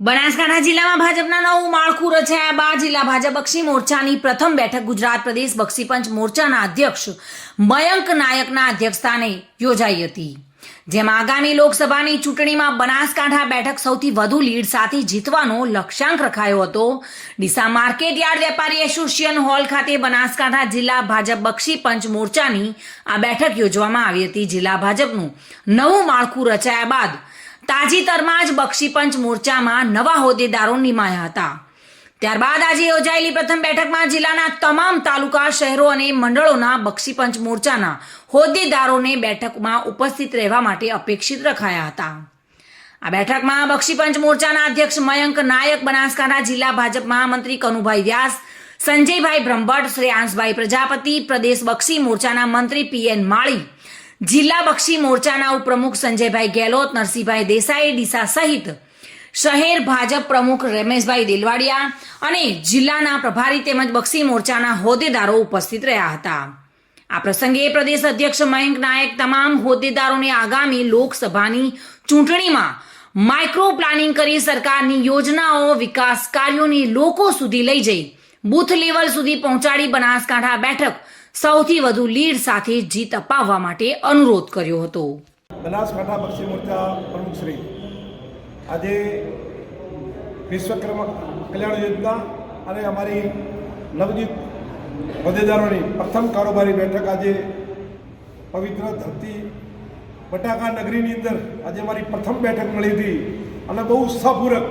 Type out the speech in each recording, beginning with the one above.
બનાસકાંઠા જિલ્લામાં ભાજપના નવું માળખું રચાયા બાદ જિલ્લા ભાજપ બક્ષી મોરચાની પ્રથમ બેઠક ગુજરાત પ્રદેશ બક્ષી પંચ મોરચાના અધ્યક્ષ મયંક નાયકના અધ્યક્ષસ્થાને યોજાઈ હતી, જેમાં આગામી લોકસભાની ચૂંટણીમાં બનાસકાંઠા બેઠક સૌથી વધુ લીડ સાથે જીતવાનો લક્ષ્યાંક રખાયો હતો। ડીસા માર્કેટ યાર્ડ વેપારી એસોસિએશન હોલ ખાતે બનાસકાંઠા જિલ્લા ભાજપ બક્ષી પંચ મોરચાની આ બેઠક યોજવામાં આવી હતી। જિલ્લા ભાજપનું નવું માળખું રચાયા બાદ તાજેતરમાં જ બક્ષી પંચ મોરચામાં નવા હોદ્દેદારો નિમાયા હતા। ત્યારબાદ આજે યોજાયેલી પ્રથમ બેઠકમાં જિલ્લાના તમામ તાલુકા, શહેરો અને મંડળોના બક્ષી પંચ મોરચાના હોદ્દેદારોને બેઠકમાં ઉપસ્થિત રહેવા માટે અપેક્ષિત રખાયા હતા। આ બેઠકમાં બક્ષી પંચ મોરચાના અધ્યક્ષ મયંક નાયક, બનાસકાંઠા જિલ્લા ભાજપ મહામંત્રી કનુભાઈ વ્યાસ, સંજયભાઈ બ્રહ્મભટ્ટ, શ્રેયાંશભાઈ પ્રજાપતિ, પ્રદેશ બક્ષી મોરચાના મંત્રી પીએન માળી, જિલ્લા બક્ષી મોરચાના ઉપપ્રમુખ સંજયભાઈ ગેહલોત, નરસિંહભાઈ દેસાઈ, ડીસા સહિત શહેર ભાજપ પ્રમુખ રમેશભાઈ દેલવાડિયા અને જિલ્લાના પ્રભારી તેમજ બક્ષી મોરચાના હોદ્દેદારો ઉપસ્થિત રહ્યા હતા। આ પ્રસંગે પ્રદેશ અધ્યક્ષ મયંક નાયક તમામ હોદ્દેદારોને આગામી લોકસભાની ચૂંટણીમાં માઇક્રો પ્લાનિંગ કરી સરકારની યોજનાઓ, વિકાસ કાર્યોની લોકો સુધી લઈ જઈ બૂથ લેવલ સુધી પહોંચાડી બનાસકાંઠા બેઠક સૌથી વધુ લીડ સાથે જીત અપાવવા માટે અનુરોધ કર્યો હતો। બનાસકાંઠા બક્ષી મોરચા પ્રમુખ શ્રી આજે વિશ્વકર્મા કલ્યાણ યોજના અને અમારી નવજીત હોદ્દેદારોની પ્રથમ કારોબારી બેઠક આજે પવિત્ર ધરતી બટાકા નગરીની અંદર આજે અમારી પ્રથમ બેઠક મળી હતી અને બહુ ઉત્સાહપૂર્વક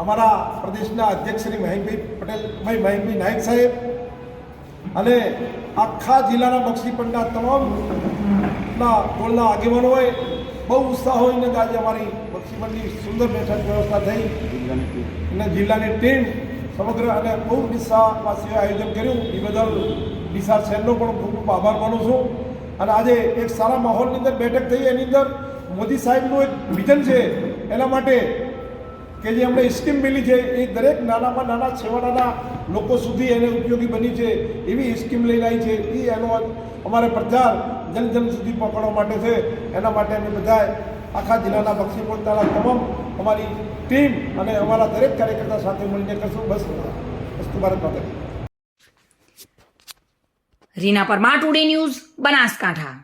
અમારા પ્રદેશના અધ્યક્ષ શ્રી મયંકભાઈ નાયક સાહેબ અને આખા જિલ્લાના બક્ષી પંચના તમામના ટોળના આગેવાનોએ બહુ ઉત્સાહ હોઈને આજે અમારી બક્ષી પંચની સુંદર બેઠક વ્યવસ્થા થઈ અને જિલ્લાની ટીમ સમગ્ર અને બહુ ડીસાવાસીઓએ આયોજન કર્યું, એ બદલ ડીસા શહેરનો પણ ખૂબ ખૂબ આભાર માનું છું। અને આજે એક સારા માહોલની અંદર બેઠક થઈ, એની અંદર મોદી સાહેબનું એક વિઝન છે એના માટે કે જે અમને સ્કીમ મિલી છે એ દરેક નાનામાં નાના છેવાડાના લોકો સુધી એને ઉપયોગી બની છે એવી સ્કીમ લઈને આવી છે, એ એનો અમારે પ્રચાર જન જન સુધી પહોંચાડવા માટે છે। એના માટે અમે બધા આખા જિલ્લાના બક્ષી મોરચાના તમામ અમારી ટીમ અને અમારા દરેક કાર્યકર્તા સાથે મળીને કરશું। બસ વસ્તુ ભારત માટે। Reena Parmar, today news, Banaskantha.